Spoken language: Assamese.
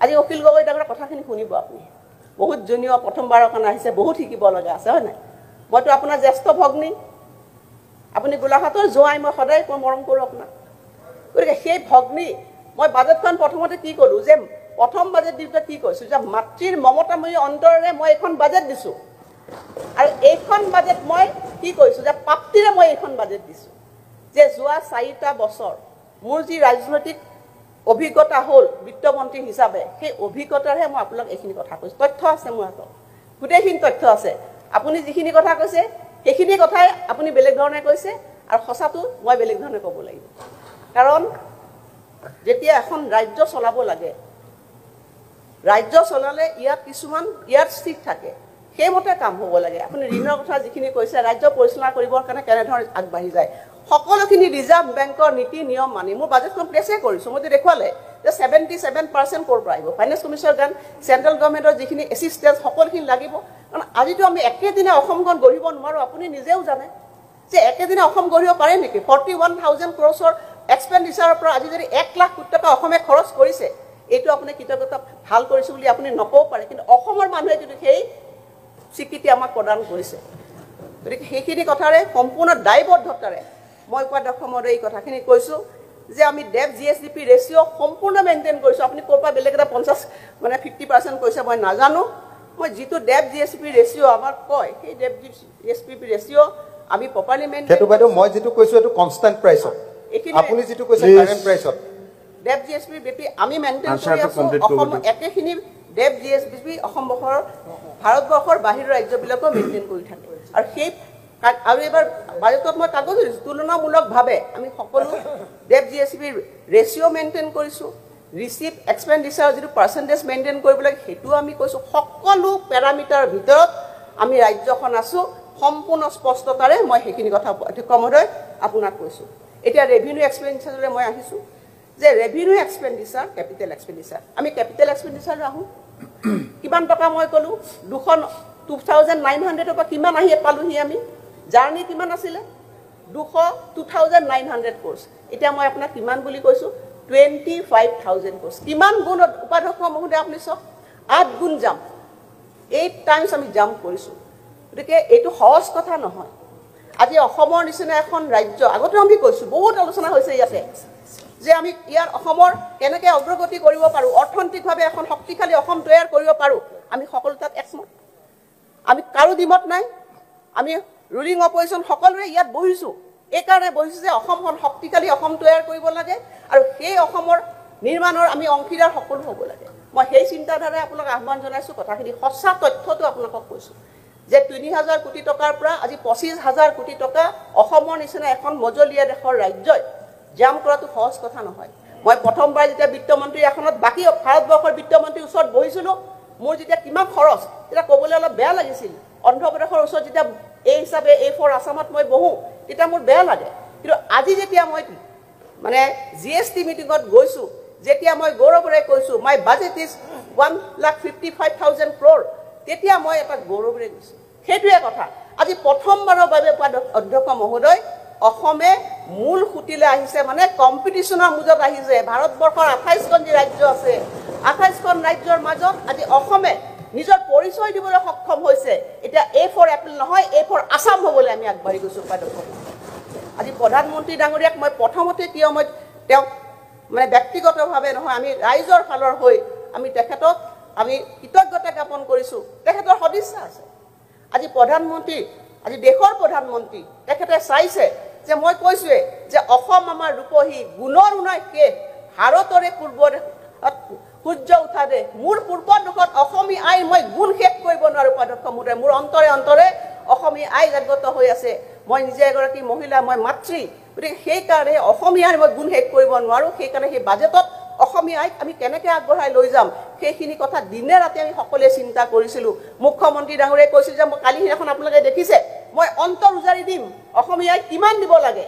আজি অখিল গগৈ ডাঙৰ কথাখিনি শুনিব আপুনি বহুত জুনিয়ৰ প্ৰথমবাৰৰ কাৰণে আহিছে বহুত শিকিব লগা আছে হয় নাই মইতো আপোনাৰ জ্যেষ্ঠ ভগ্নী আপুনি গোলাঘাটৰ জোৱাই মই সদায় মৰম কৰোঁ আপোনাক গতিকে সেই ভগ্নী মই বাজেটখন প্ৰথমতে কি ক'লো যে প্ৰথম বাজেট দিওঁতে কি কৈছোঁ যে মাতৃৰ মমতাময়ী অন্তৰেৰে মই এখন বাজেট দিছোঁ আৰু এইখন বাজেট মই কি কৈছোঁ যে প্ৰাপ্তিৰে মই এইখন বাজেট দিছোঁ যে যোৱা 4টা বছৰ মোৰ যি ৰাজনৈতিক অভিজ্ঞতা হ'ল বিত্তমন্ত্ৰী হিচাপে সেই অভিজ্ঞতাৰে মই আপোনাক এইখিনি কথা কৈছোঁ তথ্য আছে মোৰ হাতত গোটেইখিনি তথ্য আছে আপুনি যিখিনি কথা কৈছে সেইখিনি কথাই আপুনি বেলেগ ধৰণে কৈছে আৰু সঁচাটো মই বেলেগ ধৰণে ক'ব লাগিব কাৰণ যেতিয়া এখন ৰাজ্য চলাব লাগে ৰাজ্য চলালে ইয়াত কিছুমান ইয়াত স্থিত থাকে সেইমতে কাম হ'ব লাগে আপুনি ঋণৰ কথা যিখিনি কৈছে ৰাজ্য পৰিচালনা কৰিবৰ কাৰণে কেনেধৰণে আগবাঢ়ি যায় সকলোখিনি ৰিজাৰ্ভ বেংকৰ নীতি নিয়ম মানি মোৰ বাজেটখন প্লেচে কৰিছোঁ মই দেখুৱালে যে 77% ক'ৰ পৰা আহিব ফাইনেন্স কমিছনৰ গান চেণ্ট্ৰেল গভৰ্ণমেণ্টৰ যিখিনি এছিষ্টেঞ্চ সকলোখিনি লাগিব কাৰণ আজিতো আমি একেদিনে অসমখন গঢ়িব নোৱাৰোঁ আপুনি নিজেও জানে যে একেদিনে অসম গঢ়িব পাৰে নেকি 41,000 crores এক্সপেণ্ডিচাৰৰ পৰা আজি যদি 1 লাখ কোটি টকা অসমে খৰচ কৰিছে এইটো আপুনি কৃতজ্ঞতা ভাল কৰিছোঁ বুলি আপুনি নক'ব পাৰে কিন্তু অসমৰ মানুহে যদি সেই স্বীকৃতি আমাক প্ৰদান কৰিছে গতিকে সেইখিনি কথাৰে সম্পূৰ্ণ দায়বদ্ধতাৰে মই উপাধ্যক্ষ মহোদয় এই কথাখিনি কৈছোঁ যে আমি ডেপ জিএছডিপি ৰেচিঅ' সম্পূৰ্ণ মেইনটেইন কৰিছোঁ আপুনি ক'ৰ পৰা বেলেগ এটা 50% কৈছে মই নাজানো মই যিটো ডেপ জিএছডিপি ৰেচিঅ' আমাক কয় সেই ডেপ জিএছডিপি ৰেচিঅ' আমি প্ৰপাৰলি মেইনটেইন সেইটো বাইদেউ মই যিটো কৈছোঁ এইটো কনষ্টেণ্ট প্ৰাইচত আপুনি যিটো কৈছে কাৰেণ্ট প্ৰাইচত ডেপ জিএছডিপি আমি মেইনটেইন কৰি আছোঁ অসম একেখিনি ডেপ জিএছডিপি অসমবৰ্ষৰ ভাৰতবৰ্ষৰ বাহিৰৰ ৰাজ্যবিলাকো মেইনটেইন কৰি থাকে আৰু সেই আৰু এবাৰ বাজেটত মই কাগজ দিছোঁ তুলনামূলকভাৱে আমি সকলো ডেপ জিএছডিপিৰ ৰেচিঅ' মেইনটেইন কৰিছোঁ ৰিচিভ এক্সপেণ্ডিচাৰ যিটো পাৰ্চেণ্টেজ মেইনটেইন কৰিব লাগে সেইটোও আমি কৈছোঁ সকলো পেৰামিটাৰৰ ভিতৰত আমি ৰাজ্যখন আছোঁ সম্পূৰ্ণ স্পষ্টতাৰে মই সেইখিনি কথা অধ্যক্ষ মহোদয় আপোনাক কৈছোঁ এতিয়া ৰেভিনিউ এক্সপেণ্ডিচাৰলৈ মই আহিছোঁ যে ৰেভিনিউ এক্সপেণ্ডিচাৰ কেপিটেল এক্সপেণ্ডিচাৰ আমি কেপিটেল এক্সপেণ্ডিচাৰলৈ আহোঁ কিমান টকা মই ক'লোঁ 2,900 পৰা কিমান আহি পালোঁহি আমি জাৰ্ণি কিমান আছিলে 2,900 crores এতিয়া মই আপোনাক কিমান বুলি কৈছোঁ 25,000 crores কিমান গুণত উপাধ্যক্ষ মহোদয় আপুনি চাওক 8 গুণ যাম 8 টাইমছ আমি জাম্প কৰিছোঁ গতিকে এইটো সহজ কথা নহয় আজি অসমৰ নিচিনা এখন ৰাজ্য আগতে আমি কৈছোঁ বহুত আলোচনা হৈছে ইয়াতে যে আমি ইয়াৰ অসমৰ কেনেকৈ অগ্ৰগতি কৰিব পাৰোঁ অৰ্থনৈতিকভাৱে এখন শক্তিশালী অসম তৈয়াৰ কৰিব পাৰোঁ আমি সকলো তাত একমত আমি কাৰো দ্বিমত নাই আমি ৰুলিং অপজিশ্যন সকলোৰে ইয়াত বহিছোঁ এইকাৰণে বহিছোঁ যে অসমখন শক্তিশালী অসম তৈয়াৰ কৰিব লাগে আৰু সেই অসমৰ নিৰ্মাণৰ আমি অংশীদাৰ সকলো হ'ব লাগে মই সেই চিন্তাধাৰাই আপোনাক আহ্বান জনাইছোঁ কথাখিনি সঁচা তথ্যটো আপোনালোকক কৈছোঁ যে 3,000 কোটি টকাৰ পৰা আজি 25,000 কোটি টকা অসমৰ নিচিনা এখন মজলীয়া দেশৰ ৰাজ্যই জাম কৰাটো সহজ কথা নহয় মই প্ৰথমবাৰ যেতিয়া বিত্তমন্ত্ৰী এখনত বাকী ভাৰতবৰ্ষৰ বিত্তমন্ত্ৰীৰ ওচৰত বহিছিলোঁ মোৰ যেতিয়া কিমান খৰচ তেতিয়া ক'বলৈ অলপ বেয়া লাগিছিল অন্ধ্ৰপ্ৰদেশৰ ওচৰত যেতিয়া এই হিচাপে A4 আসামত মই বহোঁ তেতিয়া মোৰ বেয়া লাগে কিন্তু আজি যেতিয়া মই মানে জিএছটি মিটিঙত গৈছোঁ যেতিয়া মই গৌৰৱেৰে কৈছোঁ মাই বাজেট ইজ 1,55,000 crore তেতিয়া মই এটা গৌৰৱেৰে গৈছোঁ সেইটোৱে কথা আজি প্ৰথমবাৰৰ বাবে অধ্যক্ষ মহোদয় অসমে মূল খুঁটিলৈ আহিছে মানে কম্পিটিশ্যনৰ মাজত আহিছে ভাৰতবৰ্ষৰ 28খন যি ৰাজ্য আছে 28খন ৰাজ্যৰ মাজত আজি অসমে নিজৰ পৰিচয় দিবলৈ সক্ষম হৈছে এতিয়া A4 এপ্ৰিল নহয় A4 আসাম হ'বলৈ আমি আগবাঢ়ি গৈছোঁ আজি প্ৰধানমন্ত্ৰী ডাঙৰীয়াক মই প্ৰথমতে কিয় মই তেওঁক মানে ব্যক্তিগতভাৱে নহয় আমি ৰাইজৰ ফালৰ হৈ আমি তেখেতক আমি কৃতজ্ঞতা জ্ঞাপন কৰিছোঁ তেখেতৰ সদিচ্ছা আছে আজি প্ৰধানমন্ত্ৰী আজি দেশৰ প্ৰধানমন্ত্ৰী তেখেতে চাইছে যে মই কৈছোঁৱে যে অসম আমাৰ ৰূপহী গুণৰ উন্নয় শেষ ভাৰতৰে পূৰ্বৰ সূৰ্য উঠা দে মোৰ পূৰ্বৰ দেশত অসমী আই মই গুণ শেষ কৰিব নোৱাৰোঁ উপাধ্যক্ষ মহোদয় মোৰ অন্তৰে অন্তৰে অসমী আই জাগ্ৰত হৈ আছে মই নিজে এগৰাকী মহিলা মই মাতৃ গতিকে সেইকাৰণে অসমীয়াৰ মই গুণ শেষ কৰিব নোৱাৰোঁ সেইকাৰণে সেই বাজেটত অসমীয়া আইক আমি কেনেকৈ আগবঢ়াই লৈ যাম সেইখিনি কথা দিনে ৰাতি আমি সকলোৱে চিন্তা কৰিছিলোঁ মুখ্যমন্ত্ৰী ডাঙৰীয়াই কৈছিল যে মই কালি সিদিনাখন আপোনালোকে দেখিছে মই অন্তৰ উজাৰি দিম অসমীয়া আইক কিমান দিব লাগে